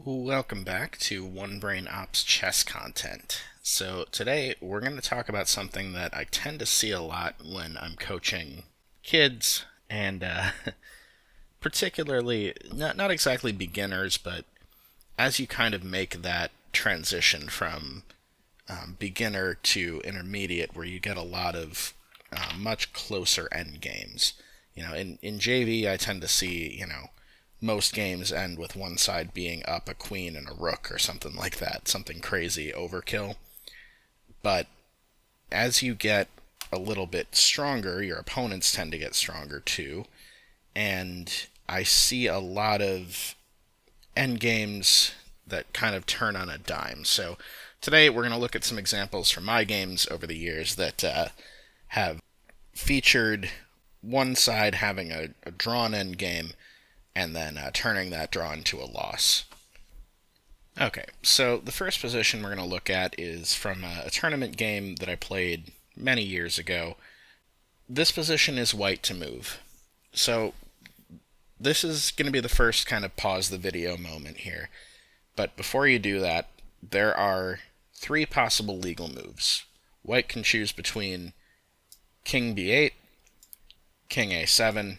Welcome back to One Brain Ops chess content. So, today we're going to talk about something that I tend to see a lot when I'm coaching kids, and particularly, not exactly beginners, but as you kind of make that transition from beginner to intermediate, where you get a lot of much closer end games. In JV, I tend to see, most games end with one side being up a queen and a rook or something like that, something crazy overkill. But as you get a little bit stronger, your opponents tend to get stronger too, and I see a lot of end games that kind of turn on a dime. So today we're going to look at some examples from my games over the years that have featured one side having a drawn end game and then turning that draw into a loss. Okay, so the first position we're going to look at is from a tournament game that I played many years ago. This position is white to move. So this is going to be the first kind of pause the video moment here. But before you do that, there are three possible legal moves. White can choose between king b8, king a7,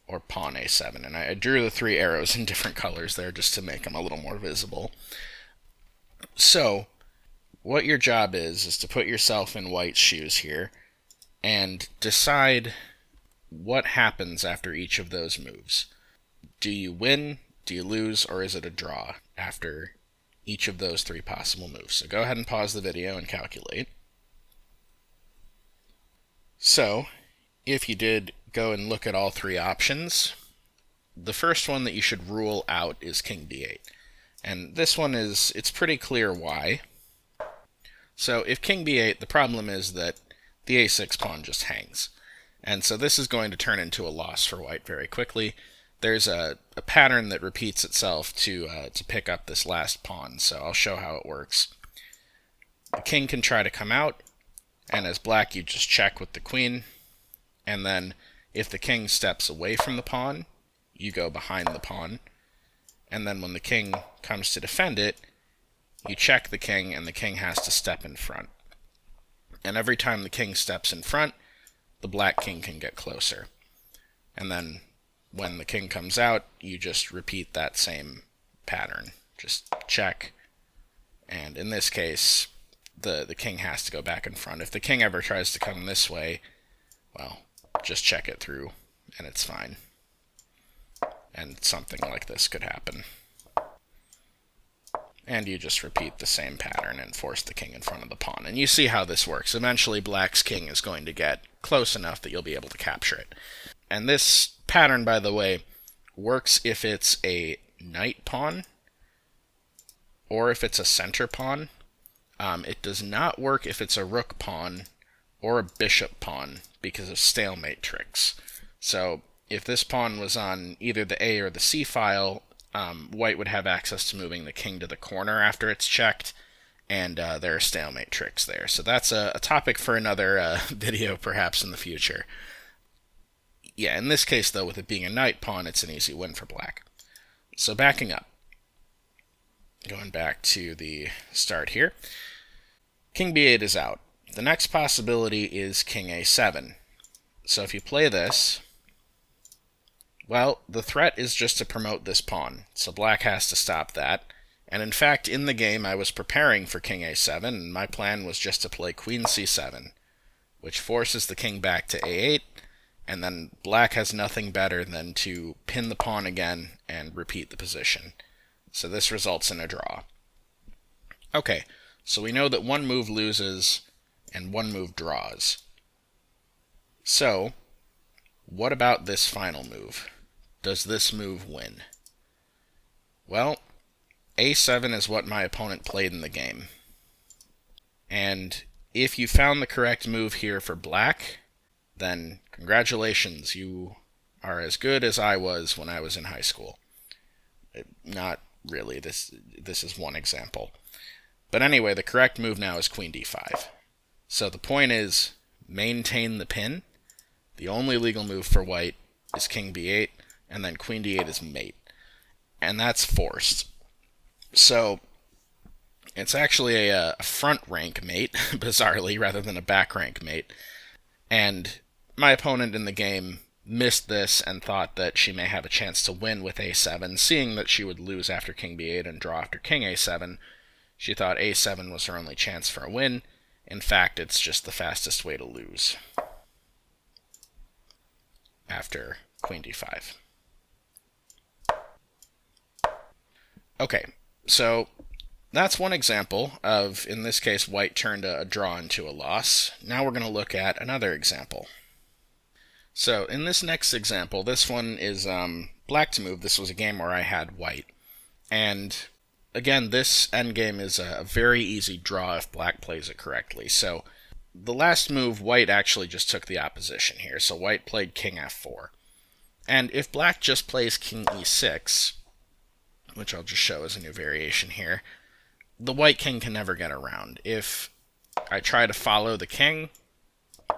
or pawn a7. And I drew the three arrows in different colors there just to make them a little more visible. So, what your job is to put yourself in white's shoes here and decide what happens after each of those moves. Do you win, do you lose, or is it a draw after each of those three possible moves? So go ahead and pause the video and calculate. So, if you did go and look at all three options, the first one that you should rule out is king b8. And this one it's pretty clear why. So if king b8, the problem is that the a6 pawn just hangs. And so this is going to turn into a loss for white very quickly. There's a pattern that repeats itself to pick up this last pawn, so I'll show how it works. The king can try to come out, and as black you just check with the queen, and then if the king steps away from the pawn, you go behind the pawn, and then when the king comes to defend it, you check the king, and the king has to step in front. And every time the king steps in front, the black king can get closer. And then when the king comes out, you just repeat that same pattern. Just check, and in this case, the king has to go back in front. If the king ever tries to come this way, well, just check it through, and it's fine. And something like this could happen. And you just repeat the same pattern and force the king in front of the pawn. And you see how this works. Eventually, black's king is going to get close enough that you'll be able to capture it. And this pattern, by the way, works if it's a knight pawn or if it's a center pawn. It does not work if it's a rook pawn or a bishop pawn because of stalemate tricks. So if this pawn was on either the A or the C file, white would have access to moving the king to the corner after it's checked, and there are stalemate tricks there. So that's a topic for another video perhaps in the future. Yeah, in this case though, with it being a knight pawn, it's an easy win for black. So backing up, going back to the start here, king b8 is out. The next possibility is king a7. So if you play this, well, the threat is just to promote this pawn, so black has to stop that. And in fact, in the game, I was preparing for king a7, and my plan was just to play queen c7, which forces the king back to a8, and then black has nothing better than to pin the pawn again and repeat the position. So this results in a draw. Okay, so we know that one move loses and one move draws. So, what about this final move? Does this move win? Well, a7 is what my opponent played in the game. And if you found the correct move here for black, then congratulations, you are as good as I was when I was in high school. Not really, this is one example. But anyway, the correct move now is queen d5. So the point is, maintain the pin. The only legal move for white is king b8, and then queen d8 is mate. And that's forced. So it's actually a front rank mate, bizarrely, rather than a back rank mate. And my opponent in the game missed this and thought that she may have a chance to win with a7, seeing that she would lose after king b8 and draw after king a7. She thought a7 was her only chance for a win. In fact, it's just the fastest way to lose after queen d5. Okay, so that's one example of, in this case, white turned a draw into a loss. Now we're going to look at another example. So in this next example, this one is black to move. This was a game where I had white. And again, this endgame is a very easy draw if black plays it correctly. So the last move, white actually just took the opposition here. So white played king f4. And if black just plays king e6, which I'll just show as a new variation here, the white king can never get around. If I try to follow the king,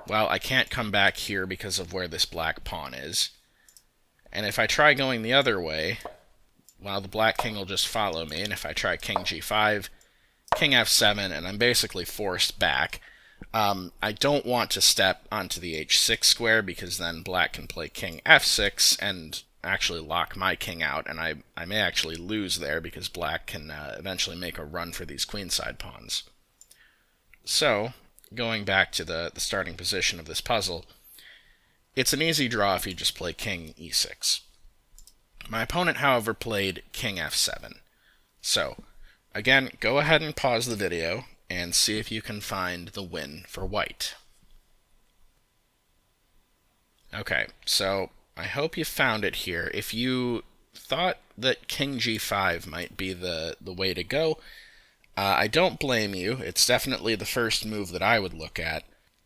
well, I can't come back here because of where this black pawn is. And if I try going the other way, well, the black king will just follow me. And if I try king g5, king f7, and I'm basically forced back. I don't want to step onto the h6 square because then black can play king f6 and actually lock my king out, and I may actually lose there because black can eventually make a run for these queenside pawns. So, going back to the starting position of this puzzle, it's an easy draw if you just play king e6. My opponent, however, played king f7. So, again, go ahead and pause the video and see if you can find the win for white. Okay, so I hope you found it here. If you thought that king g5 might be the way to go, I don't blame you. It's definitely the first move that I would look at.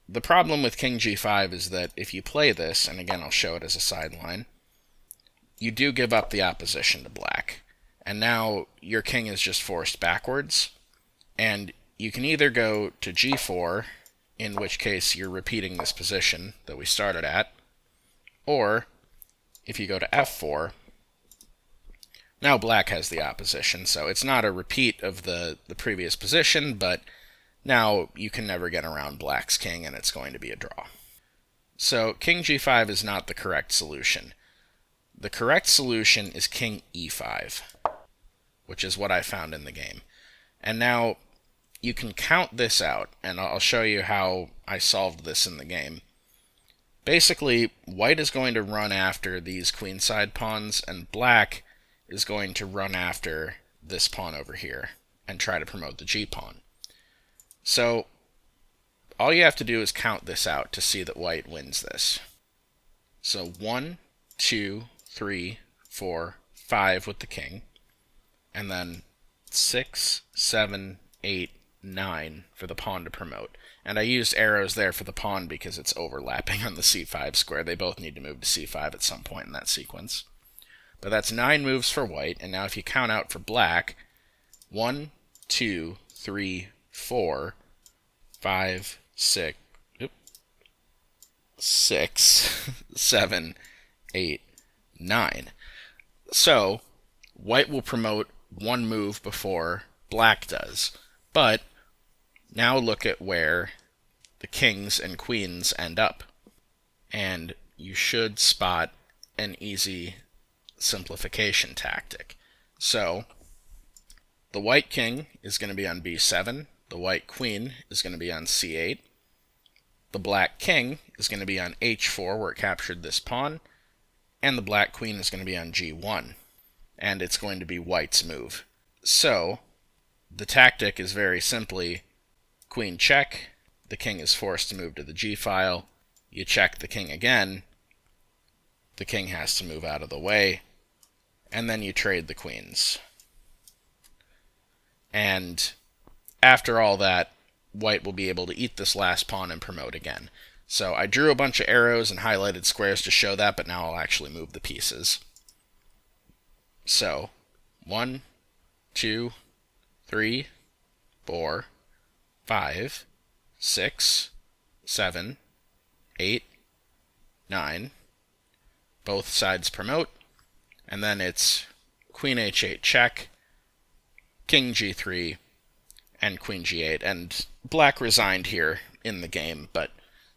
The problem with king g5 is that if you play this, and again I'll show it as a sideline, you do give up the opposition to black. And now your king is just forced backwards, and you can either go to g4, in which case you're repeating this position that we started at, or if you go to f4, now black has the opposition, so it's not a repeat of the previous position, but now you can never get around black's king, and it's going to be a draw. So king g5 is not the correct solution. The correct solution is king e5, which is what I found in the game. And now you can count this out, and I'll show you how I solved this in the game. Basically, white is going to run after these queenside pawns, and black is going to run after this pawn over here and try to promote the g-pawn. So all you have to do is count this out to see that white wins this. So 1, 2, 3, 4, 5 with the king, and then 6, 7, 8, 9 for the pawn to promote. And I used arrows there for the pawn because it's overlapping on the c5 square. They both need to move to c5 at some point in that sequence. But that's 9 moves for white, and now if you count out for black, 1, 2, 3, 4, 5, 6, 7, 8, 9. So, white will promote 1 move before black does. But now look at where the kings and queens end up. And you should spot an easy simplification tactic. So, the white king is going to be on b7, the white queen is going to be on c8, the black king is going to be on h4 where it captured this pawn, and the black queen is going to be on g1, and it's going to be white's move. So, the tactic is very simply queen check, the king is forced to move to the g-file, you check the king again, the king has to move out of the way, and then you trade the queens. And after all that, white will be able to eat this last pawn and promote again. So I drew a bunch of arrows and highlighted squares to show that, but now I'll actually move the pieces. So 1, 2, 3, 4, 5, 6, 7, 8, 9. Both sides promote, and then it's queen h8 check, king g3, and queen g8. And black resigned here in the game, but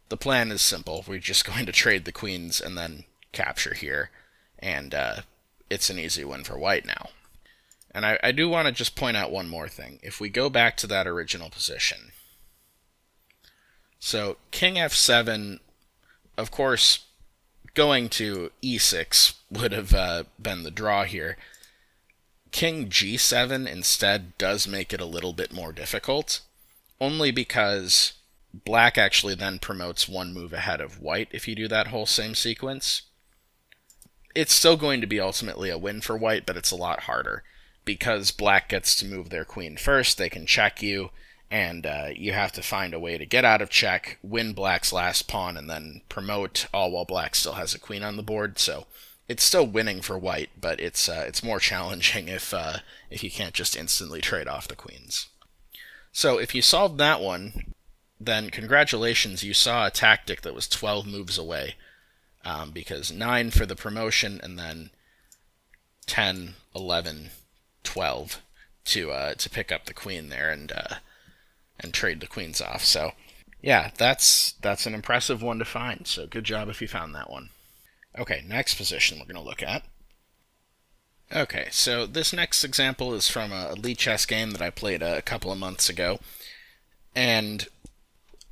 the plan is simple. We're just going to trade the queens and then capture here, and it's an easy win for white now. And I do want to just point out one more thing. If we go back to that original position, so king f7, of course, going to e6 would have been the draw here. King g7 instead does make it a little bit more difficult, only because black actually then promotes one move ahead of white if you do that whole same sequence. It's still going to be ultimately a win for white, but it's a lot harder. Because black gets to move their queen first, they can check you, and you have to find a way to get out of check, win black's last pawn, and then promote, all while black still has a queen on the board. So it's still winning for white, but it's more challenging if you can't just instantly trade off the queens. So if you solved that one, then congratulations, you saw a tactic that was 12 moves away, because 9 for the promotion, and then 10, 11, 12 to pick up the queen there and trade the queens off. So yeah, that's an impressive one to find. So good job if you found that one. Okay, next position we're going to look at. Okay, so this next example is from a Elite Chess game that I played a couple of months ago. And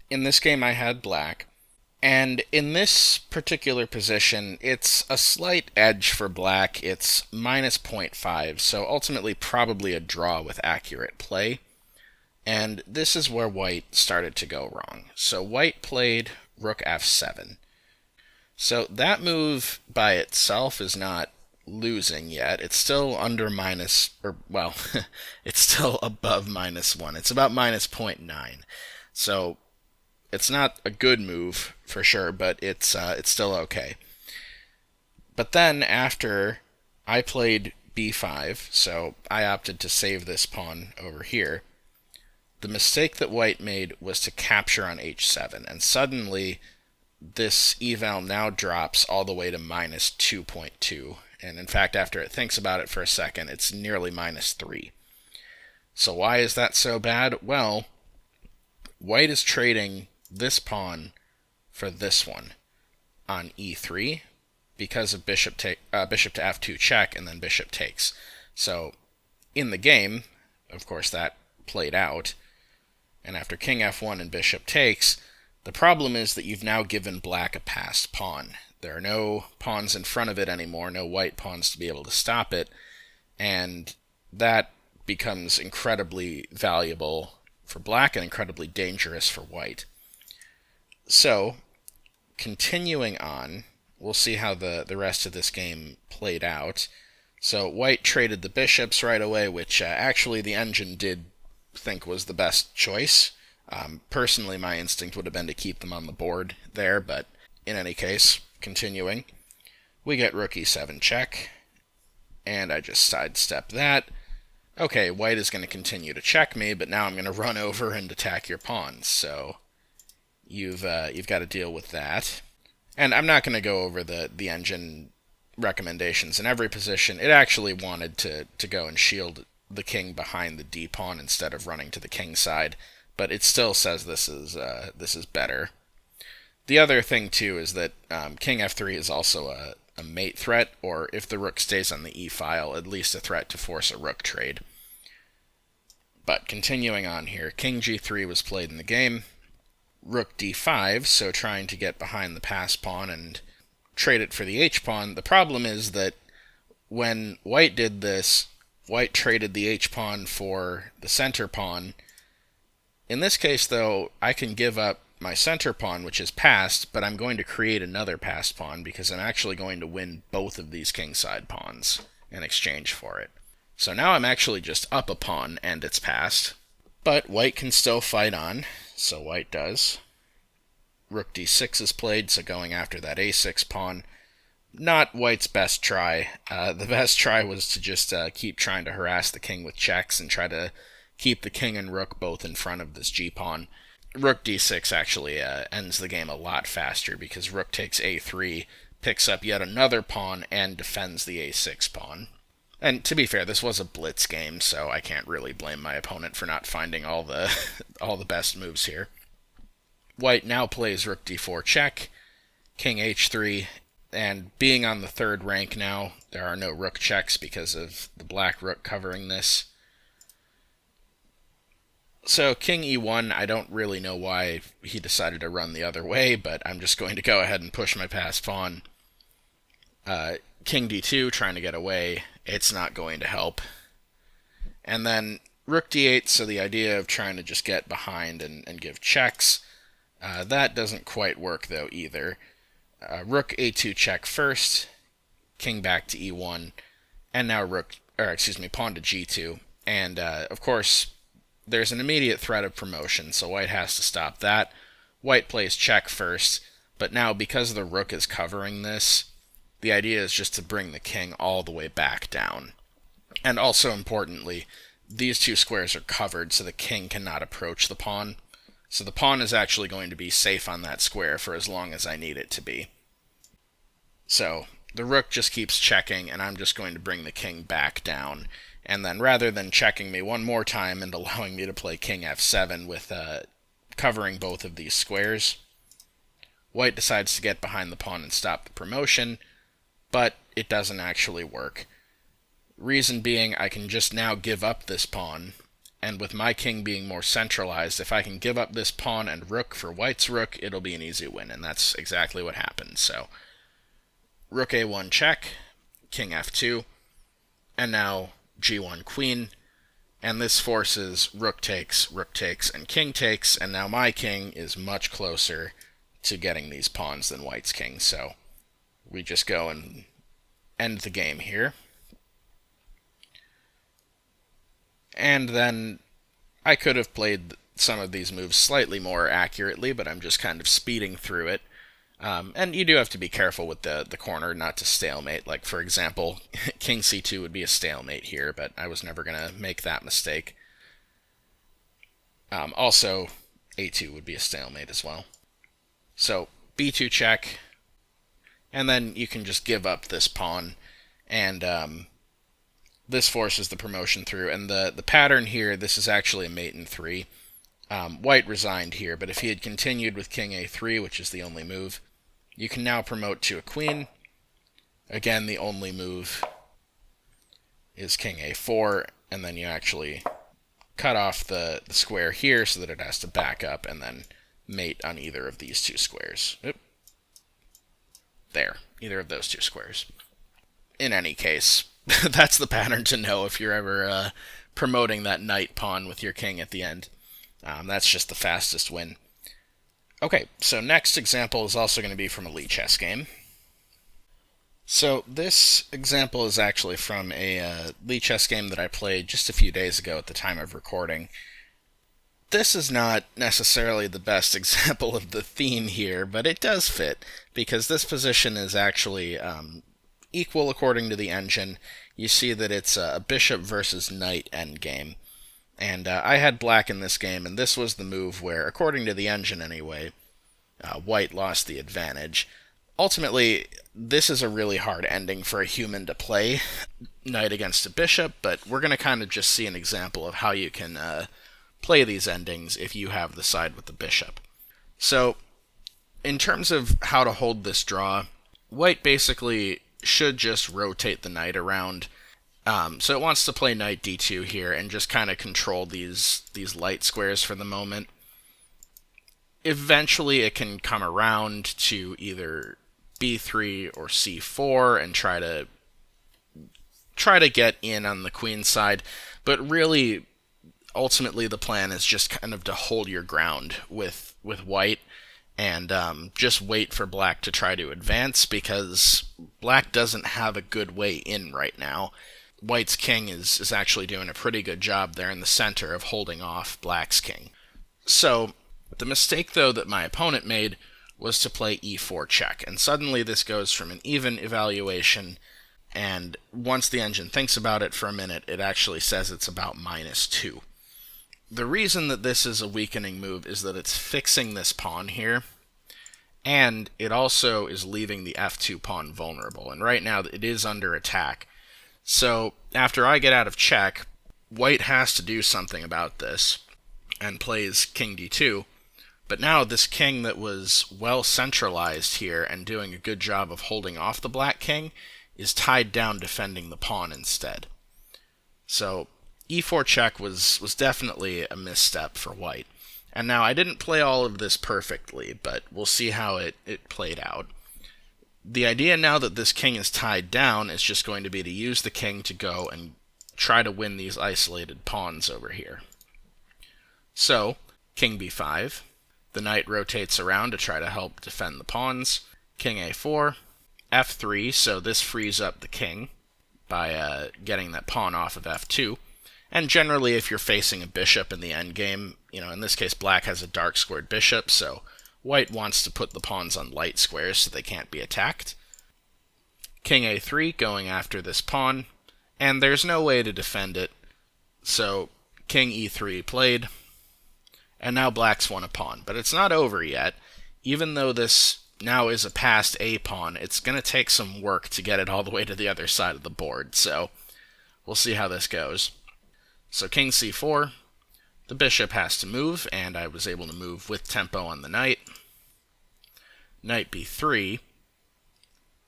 in this game I had black. And in this particular position, it's a slight edge for black. It's minus 0.5, so ultimately probably a draw with accurate play. And this is where white started to go wrong. So white played rook f7. So that move by itself is not losing yet. It's still under minus, or well, it's still above -1. It's about minus 0.9. So it's not a good move for sure, but it's still okay. But then after I played b5, so I opted to save this pawn over here, the mistake that white made was to capture on h7, and suddenly this eval now drops all the way to minus 2.2, and in fact after it thinks about it for a second, it's nearly -3. So why is that so bad? Well, white is trading this pawn for this one on e3 because of bishop to f2 check and then bishop takes. So in the game, of course, that played out, and after king f1 and bishop takes, the problem is that you've now given black a passed pawn. There are no pawns in front of it anymore, no white pawns to be able to stop it, and that becomes incredibly valuable for black and incredibly dangerous for white. So, continuing on, we'll see how the rest of this game played out. So white traded the bishops right away, which actually the engine did think was the best choice. Personally, my instinct would have been to keep them on the board there, but in any case, continuing, we get rook e7 check, and I just sidestep that. Okay, white is going to continue to check me, but now I'm going to run over and attack your pawns, so you've got to deal with that. And I'm not going to go over the engine recommendations in every position. It actually wanted to go and shield the king behind the d pawn instead of running to the king side, but it still says this is better. The other thing too is that king f3 is also a mate threat, or if the rook stays on the e file, at least a threat to force a rook trade. But continuing on here, king g3 was played in the game. Rook d5, so trying to get behind the pass pawn and trade it for the h-pawn. The problem is that when white did this, white traded the h-pawn for the center pawn. In this case, though, I can give up my center pawn, which is passed, but I'm going to create another passed pawn because I'm actually going to win both of these kingside pawns in exchange for it. So now I'm actually just up a pawn and it's passed. But white can still fight on, so white does. Rook d6 is played, so going after that a6 pawn. Not white's best try. The best try was to just keep trying to harass the king with checks and try to keep the king and rook both in front of this g-pawn. Rook d6 actually ends the game a lot faster because rook takes a3, picks up yet another pawn, and defends the a6 pawn. And to be fair, this was a blitz game, so I can't really blame my opponent for not finding all the all the best moves here. White now plays rook d4 check, king h3, and being on the third rank now, there are no rook checks because of the black rook covering this. So king e1, I don't really know why he decided to run the other way, but I'm just going to go ahead and push my passed pawn. King d2, trying to get away. It's not going to help. And then rook d8, so the idea of trying to just get behind and give checks. That doesn't quite work, though, either. Rook a2 check first, king back to e1, and now pawn to g2. And, of course, there's an immediate threat of promotion, so white has to stop that. White plays check first, but now because the rook is covering this, the idea is just to bring the king all the way back down. And also importantly, these two squares are covered so the king cannot approach the pawn. So the pawn is actually going to be safe on that square for as long as I need it to be. So the rook just keeps checking, and I'm just going to bring the king back down. And then rather than checking me one more time and allowing me to play king f7 with covering both of these squares, white decides to get behind the pawn and stop the promotion, but it doesn't actually work. Reason being, I can just now give up this pawn, and with my king being more centralized, if I can give up this pawn and rook for white's rook, it'll be an easy win, and that's exactly what happened. So, rook a1 check, king f2, and now g1 queen, and this forces rook takes, and king takes, and now my king is much closer to getting these pawns than white's king, so we just go and end the game here. And then I could have played some of these moves slightly more accurately, but I'm just kind of speeding through it. And you do have to be careful with the corner not to stalemate. Like, for example, king c2 would be a stalemate here, but I was never going to make that mistake. Also, a2 would be a stalemate as well. So, b2 check, and then you can just give up this pawn, and this forces the promotion through. And the pattern here, this is actually a mate in 3. White resigned here, but if he had continued with king a3, which is the only move, you can now promote to a queen. Again, the only move is king a4, and then you actually cut off the square here so that it has to back up and then mate on either of these two squares. Oop. There, either of those two squares. In any case, that's the pattern to know if you're ever promoting that knight pawn with your king at the end. That's just the fastest win. Okay, so next example is also going to be from a Lichess game. So this example is actually from a Lichess game that I played just a few days ago at the time of recording. This is not necessarily the best example of the theme here, but it does fit, because this position is actually equal according to the engine. You see that it's a bishop versus knight endgame. And I had black in this game, and this was the move where, according to the engine anyway, white lost the advantage. Ultimately, this is a really hard ending for a human to play, knight against a bishop, but we're going to kind of just see an example of how you can play these endings if you have the side with the bishop. So, in terms of how to hold this draw, white basically should just rotate the knight around. So it wants to play knight d2 here and just kind of control these light squares for the moment. Eventually it can come around to either b3 or c4 and try to get in on the queen side, but really ultimately the plan is just kind of to hold your ground with white and just wait for black to try to advance, because black doesn't have a good way in right now. White's king is actually doing a pretty good job there in the center of holding off black's king. So the mistake, though, that my opponent made was to play e4 check, and suddenly this goes from an even evaluation, and once the engine thinks about it for a minute, it actually says it's about -2. The reason that this is a weakening move is that it's fixing this pawn here, and it also is leaving the f2 pawn vulnerable, and right now it is under attack. So after I get out of check, white has to do something about this and plays king d2. But now this king that was well centralized here and doing a good job of holding off the black king is tied down defending the pawn instead. So e4 check was definitely a misstep for white. And now I didn't play all of this perfectly, but we'll see how it played out. The idea now that this king is tied down is just going to be to use the king to go and try to win these isolated pawns over here. So, king b5. The knight rotates around to try to help defend the pawns. King a4. f3, so this frees up the king by getting that pawn off of f2. And generally, if you're facing a bishop in the endgame, in this case, black has a dark squared bishop, so white wants to put the pawns on light squares so they can't be attacked. King a3 going after this pawn, and there's no way to defend it, so king e3 played, and now black's won a pawn. But it's not over yet. Even though this now is a passed a pawn, it's going to take some work to get it all the way to the other side of the board, so we'll see how this goes. So king c4, the bishop has to move, and I was able to move with tempo on the knight. Knight b3,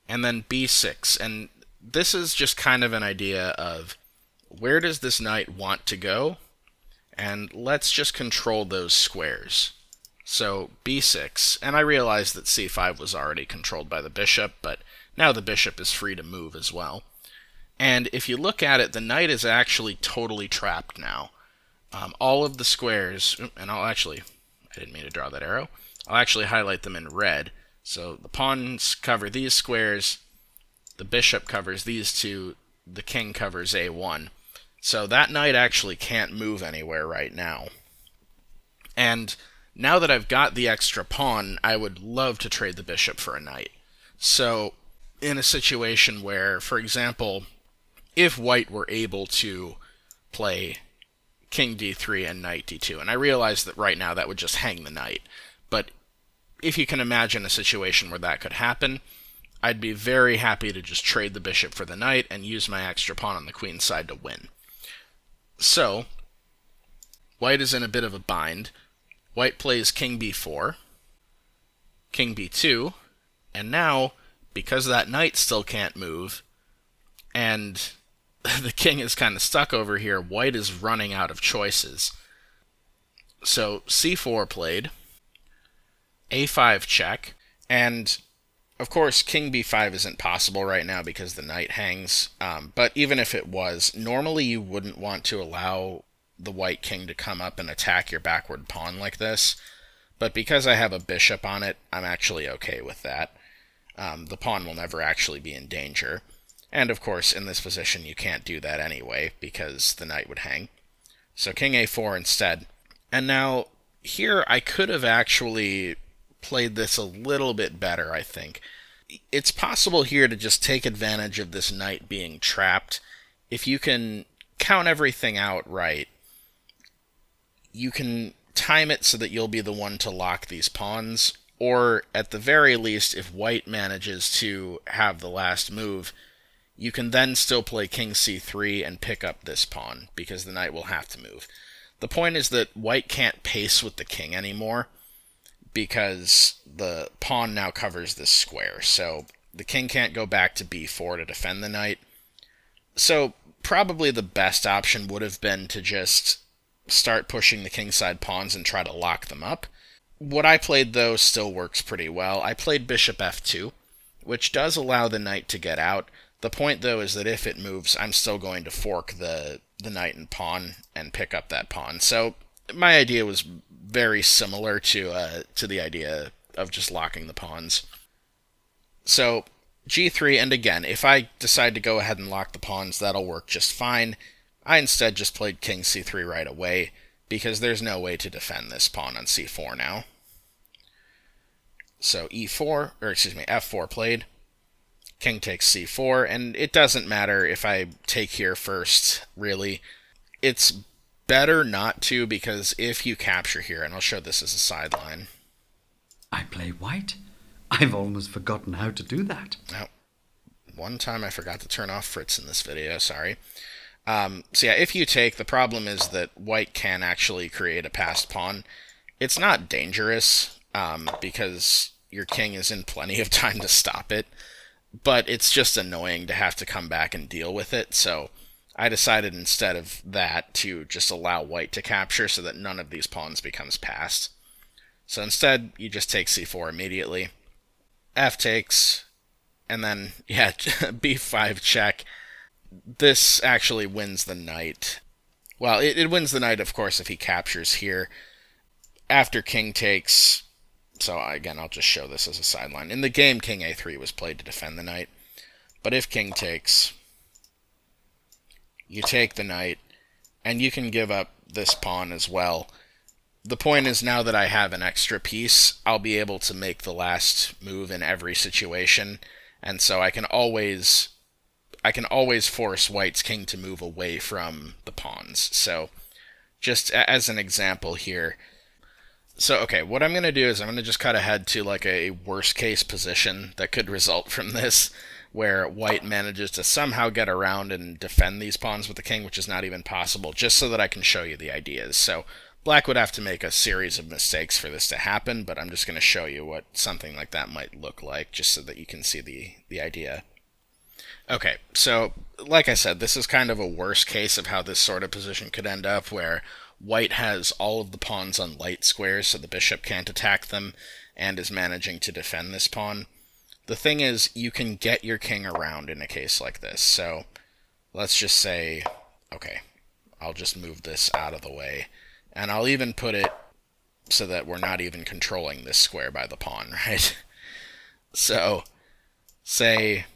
and then b6. And this is just kind of an idea of where does this knight want to go, and let's just control those squares. So b6, and I realized that c5 was already controlled by the bishop, but now the bishop is free to move as well. And if you look at it, the knight is actually totally trapped now. All of the squares, and I didn't mean to draw that arrow. I'll actually highlight them in red. So the pawns cover these squares, the bishop covers these two, the king covers a1. So that knight actually can't move anywhere right now. And now that I've got the extra pawn, I would love to trade the bishop for a knight. So in a situation where, for example, if white were able to play king d3 and knight d2, and I realize that right now that would just hang the knight, but if you can imagine a situation where that could happen, I'd be very happy to just trade the bishop for the knight and use my extra pawn on the queen side to win. So, white is in a bit of a bind. White plays king b4, king b2, and now, because that knight still can't move, and the king is kind of stuck over here, white is running out of choices. So c4 played, a5 check, and of course king b5 isn't possible right now because the knight hangs, but even if it was, normally you wouldn't want to allow the white king to come up and attack your backward pawn like this, but because I have a bishop on it, I'm actually okay with that. The pawn will never actually be in danger. And of course, in this position, you can't do that anyway, because the knight would hang. So king a4 instead. And now, here I could have actually played this a little bit better, I think. It's possible here to just take advantage of this knight being trapped. If you can count everything out right, you can time it so that you'll be the one to lock these pawns, or at the very least, if white manages to have the last move, you can then still play king c3 and pick up this pawn, because the knight will have to move. The point is that white can't pace with the king anymore, because the pawn now covers this square, so the king can't go back to b4 to defend the knight. So probably the best option would have been to just start pushing the kingside pawns and try to lock them up. What I played, though, still works pretty well. I played bishop f2, which does allow the knight to get out. The point, though, is that if it moves, I'm still going to fork the knight and pawn and pick up that pawn. So my idea was very similar to the idea of just locking the pawns. So g3, and again, if I decide to go ahead and lock the pawns, that'll work just fine. I instead just played king c3 right away, because there's no way to defend this pawn on c4 now. So f4 played. King takes c4, and it doesn't matter if I take here first, really. It's better not to, because if you capture here, and I'll show this as a sideline. I play white? I've almost forgotten how to do that. Oh, one time I forgot to turn off Fritz in this video, sorry. So yeah, if you take, the problem is that white can actually create a passed pawn. It's not dangerous, because your king is in plenty of time to stop it, but it's just annoying to have to come back and deal with it, so I decided instead of that to just allow white to capture so that none of these pawns becomes passed. So instead, you just take c4 immediately, f takes, and then, yeah, b5 check. This actually wins the knight. Well, it wins the knight, of course, if he captures here. After king takes, so again, I'll just show this as a sideline. In the game, king a3 was played to defend the knight. But if king takes, you take the knight, and you can give up this pawn as well. The point is, now that I have an extra piece, I'll be able to make the last move in every situation, and so I can always force white's king to move away from the pawns. So, just as an example here. So, okay, what I'm going to do is I'm going to just cut ahead to like a worst case position that could result from this, where white manages to somehow get around and defend these pawns with the king, which is not even possible, just so that I can show you the ideas. So, black would have to make a series of mistakes for this to happen, but I'm just going to show you what something like that might look like, just so that you can see the idea. Okay, so like I said, this is kind of a worst case of how this sort of position could end up, where white has all of the pawns on light squares, so the bishop can't attack them, and is managing to defend this pawn. The thing is, you can get your king around in a case like this, so let's just say, okay, I'll just move this out of the way, and I'll even put it so that we're not even controlling this square by the pawn, right? So, say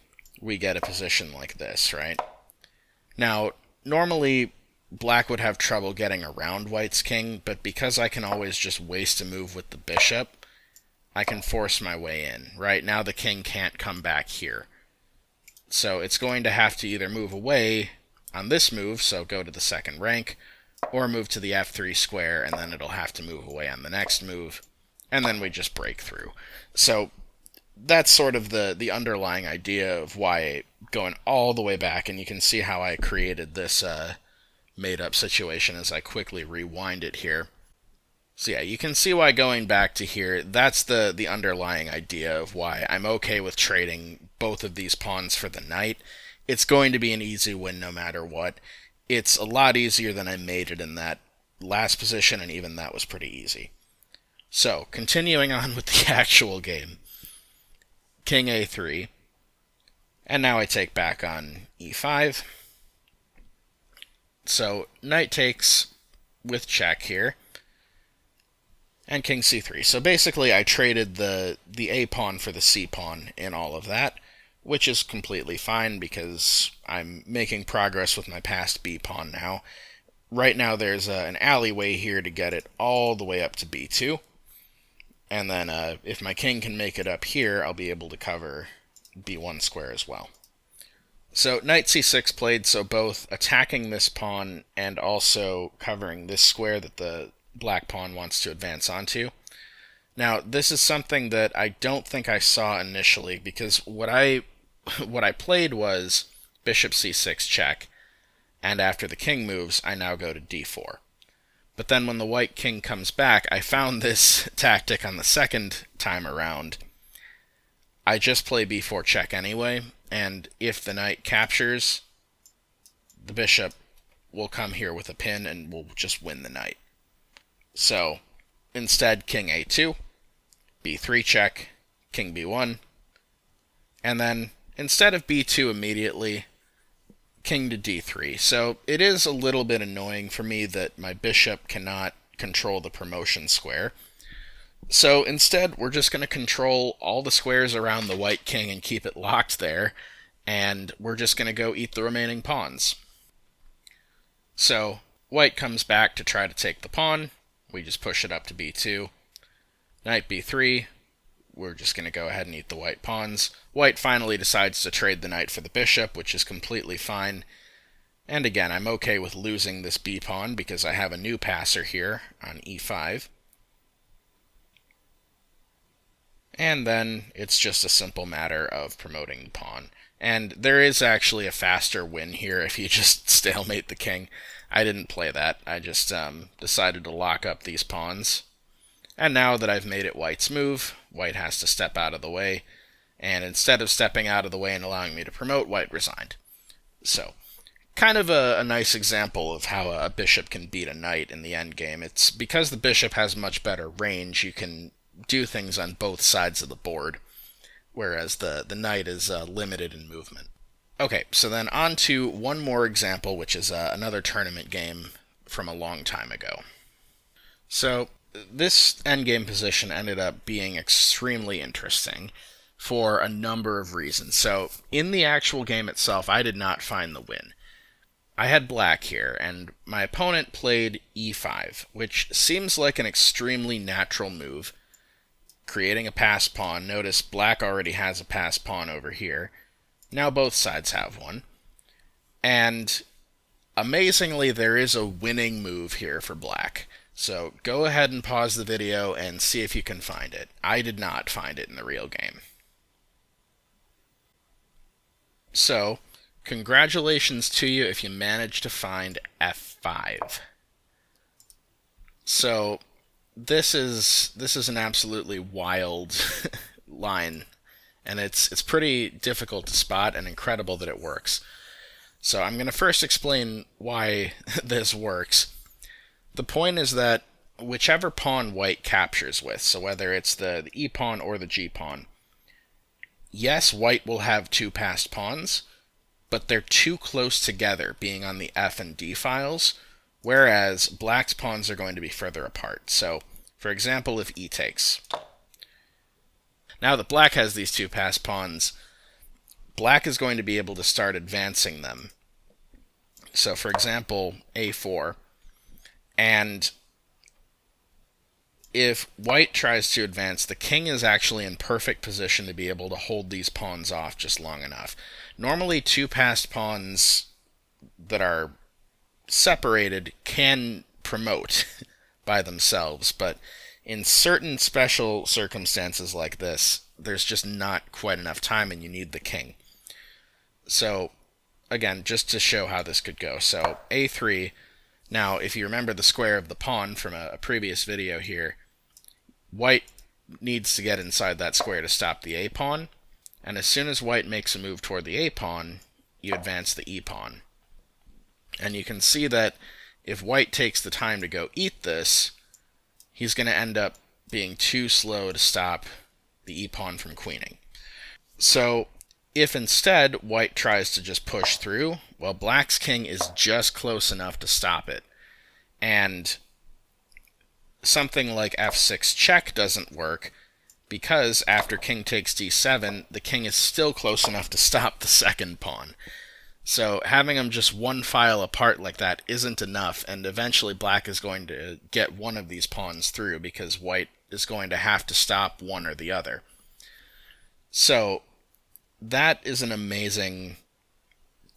we get a position like this, right? Now, normally, black would have trouble getting around white's king, but because I can always just waste a move with the bishop, I can force my way in. Right now the king can't come back here. So it's going to have to either move away on this move, so go to the second rank, or move to the f3 square, and then it'll have to move away on the next move, and then we just break through. So that's sort of the underlying idea of why going all the way back, and you can see how I created this made-up situation as I quickly rewind it here. So yeah, you can see why going back to here, that's the underlying idea of why I'm okay with trading both of these pawns for the knight. It's going to be an easy win no matter what. It's a lot easier than I made it in that last position, and even that was pretty easy. So, continuing on with the actual game. King a3. And now I take back on e5. So, knight takes with check here. And king c3. So basically I traded the a pawn for the c pawn in all of that, which is completely fine because I'm making progress with my passed b pawn now. Right now there's an alleyway here to get it all the way up to b2. And then if my king can make it up here, I'll be able to cover b1 square as well. So knight c6 played, so both attacking this pawn and also covering this square that the black pawn wants to advance onto. Now, this is something that I don't think I saw initially, because what I played was bishop c6 check, and after the king moves, I now go to d4. But then when the white king comes back, I found this tactic on the second time around. I just play b4 check anyway, and if the knight captures, the bishop will come here with a pin and we'll just win the knight. So, instead, king a2, b3 check, king b1, and then, instead of b2 immediately, king to d3. So, it is a little bit annoying for me that my bishop cannot control the promotion square. So, instead, we're just going to control all the squares around the white king and keep it locked there, and we're just going to go eat the remaining pawns. So, white comes back to try to take the pawn. We just push it up to b2. Knight b3. We're just going to go ahead and eat the white pawns. White finally decides to trade the knight for the bishop, which is completely fine. And again, I'm okay with losing this b pawn because I have a new passer here on e5. And then it's just a simple matter of promoting the pawn. And there is actually a faster win here if you just stalemate the king. I didn't play that. I just decided to lock up these pawns. And now that I've made it white's move, white has to step out of the way. And instead of stepping out of the way and allowing me to promote, white resigned. So, kind of a nice example of how a bishop can beat a knight in the endgame. It's because the bishop has much better range, you can do things on both sides of the board, whereas the knight is limited in movement. Okay, so then on to one more example, which is another tournament game from a long time ago. So this endgame position ended up being extremely interesting for a number of reasons. So in the actual game itself, I did not find the win. I had black here, and my opponent played e5, which seems like an extremely natural move, creating a pass pawn. Notice black already has a pass pawn over here. Now both sides have one. And amazingly, there is a winning move here for black. So go ahead and pause the video and see if you can find it. I did not find it in the real game. So, congratulations to you if you managed to find f5. So, this is an absolutely wild line, and it's pretty difficult to spot and incredible that it works. So I'm going to first explain why this works. The point is that whichever pawn white captures with, so whether it's the e-pawn or the g-pawn, yes, white will have two passed pawns, but they're too close together, being on the f and d files, whereas black's pawns are going to be further apart. So, for example, if e takes. Now that black has these two passed pawns, black is going to be able to start advancing them. So, for example, a4, and if white tries to advance, the king is actually in perfect position to be able to hold these pawns off just long enough. Normally, two passed pawns that are separated can promote by themselves, but in certain special circumstances like this, there's just not quite enough time and you need the king. So, again, just to show how this could go. So, a3. Now, if you remember the square of the pawn from a previous video here, white needs to get inside that square to stop the a-pawn, and as soon as white makes a move toward the a-pawn, you advance the e-pawn. And you can see that if white takes the time to go eat this, he's going to end up being too slow to stop the e-pawn from queening. So, if instead white tries to just push through, well, black's king is just close enough to stop it. And something like f6 check doesn't work because after king takes d7, the king is still close enough to stop the second pawn. So having them just one file apart like that isn't enough, and eventually black is going to get one of these pawns through because white is going to have to stop one or the other. So that is an amazing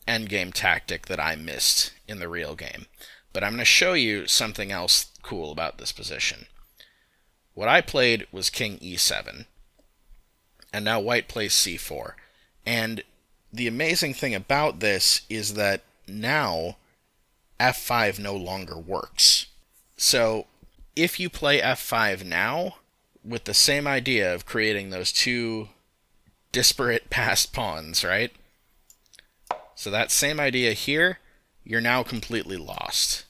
endgame tactic that I missed in the real game. But I'm going to show you something else cool about this position. What I played was king e7, and now white plays c4. And the amazing thing about this is that now f5 no longer works. So if you play f5 now, with the same idea of creating those two disparate passed pawns, right? So that same idea here, you're now completely lost.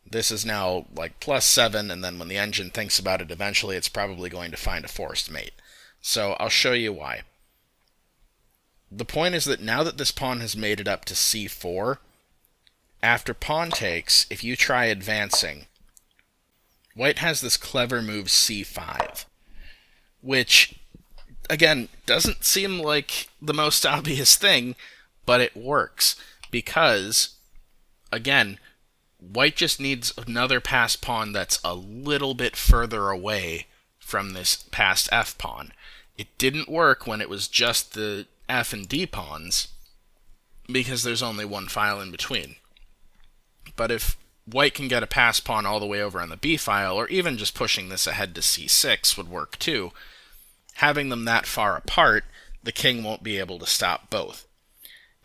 This is now like +7, and then when the engine thinks about it, eventually it's probably going to find a forced mate. So I'll show you why. The point is that now that this pawn has made it up to c4, after pawn takes, if you try advancing, white has this clever move c5, which, again, doesn't seem like the most obvious thing, but it works because, again, white just needs another passed pawn that's a little bit further away from this passed f pawn. It didn't work when it was just the f and d pawns because there's only one file in between. But if white can get a passed pawn all the way over on the b file, or even just pushing this ahead to c6 would work too, having them that far apart the king won't be able to stop both.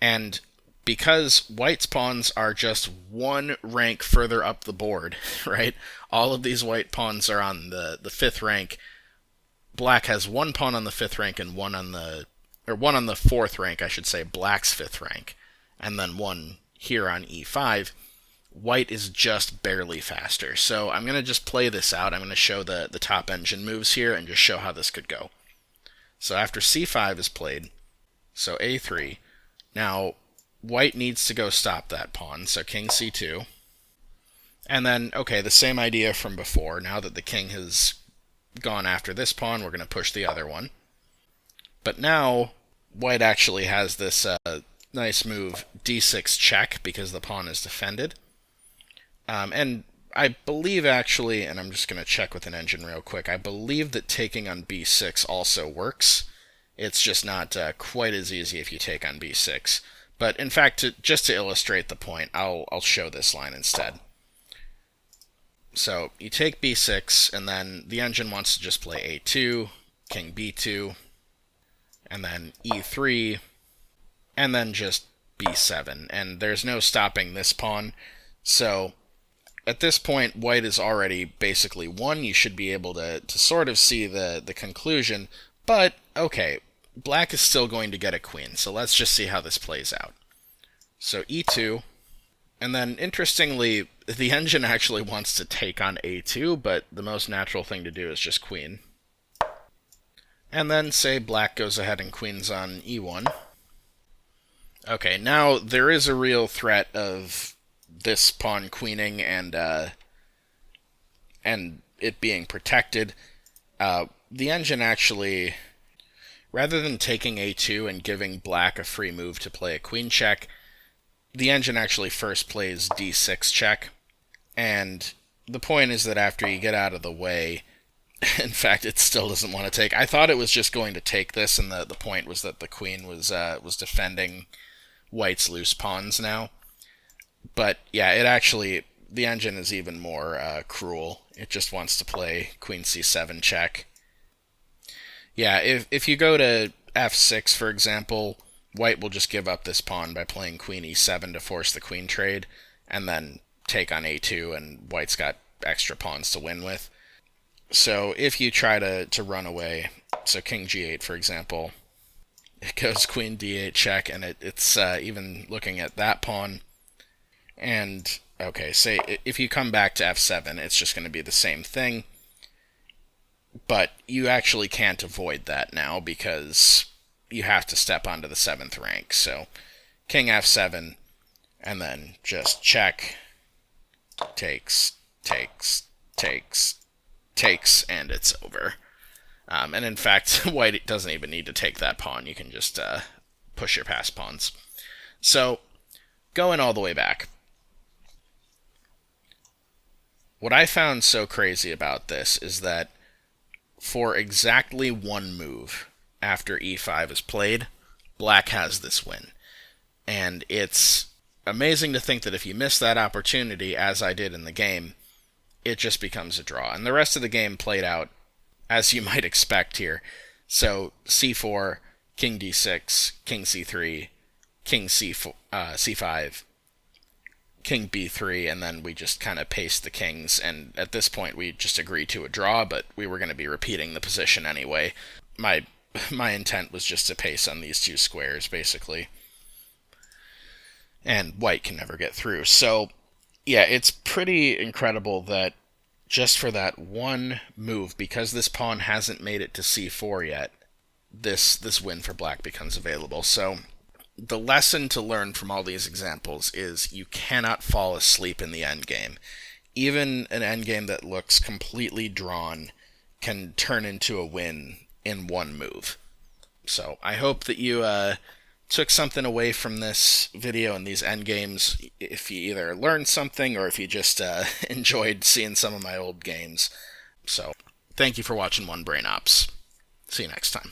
And because white's pawns are just one rank further up the board, right? All of these white pawns are on the fifth rank. Black has one pawn on the fifth rank and one on the fourth rank, I should say, black's fifth rank, and then one here on e5. White is just barely faster. So I'm going to just play this out. I'm going to show the top engine moves here and just show how this could go. So after c5 is played, so a3, now white needs to go stop that pawn, so king c2. And then, okay, the same idea from before. Now that the king has gone after this pawn, we're going to push the other one. But now, white actually has this nice move, d6 check, because the pawn is defended. And I believe actually, and I'm just going to check with an engine real quick, I believe that taking on b6 also works. It's just not quite as easy if you take on b6. But in fact, just to illustrate the point, I'll show this line instead. So you take b6, and then the engine wants to just play a2, king b2, and then e3, and then just b7. And there's no stopping this pawn. So at this point, white is already basically won. You should be able to sort of see the conclusion. But, okay, black is still going to get a queen. So let's just see how this plays out. So e2. And then, interestingly, the engine actually wants to take on a2, but the most natural thing to do is just queen. And then, say black goes ahead and queens on e1. Okay, now there is a real threat of this pawn queening and it being protected. The engine actually, rather than taking a2 and giving black a free move to play a queen check, the engine actually first plays d6 check, and the point is that after you get out of the way, in fact, it still doesn't want to take. I thought it was just going to take this, and the point was that the queen was defending white's loose pawns now. But yeah, it actually, the engine is even more cruel. It just wants to play queen c7 check. Yeah, if you go to f6, for example, white will just give up this pawn by playing queen e7 to force the queen trade, and then take on a2, and white's got extra pawns to win with. So if you try to run away, so king g8, for example, it goes queen d8 check, and it's even looking at that pawn. And, okay, say if you come back to f7, it's just going to be the same thing. But you actually can't avoid that now, because you have to step onto the 7th rank. So king f7, and then just check, takes, and it's over. And in fact, white doesn't even need to take that pawn. You can just push your passed pawns. So, going all the way back, what I found so crazy about this is that for exactly one move after e5 is played, black has this win. And it's amazing to think that if you miss that opportunity, as I did in the game, it just becomes a draw. And the rest of the game played out as you might expect here. So c4, king d6, king c3, king c5, king b3, and then we just kind of paste the kings. And at this point, we just agreed to a draw, but we were going to be repeating the position anyway. My intent was just to pace on these two squares, basically. And white can never get through. So, yeah, it's pretty incredible that just for that one move, because this pawn hasn't made it to c4 yet, this win for black becomes available. So, the lesson to learn from all these examples is you cannot fall asleep in the endgame. Even an endgame that looks completely drawn can turn into a win in one move. So I hope that you took something away from this video and these endgames, if you either learned something or if you just enjoyed seeing some of my old games. So thank you for watching One Brain Ops. See you next time.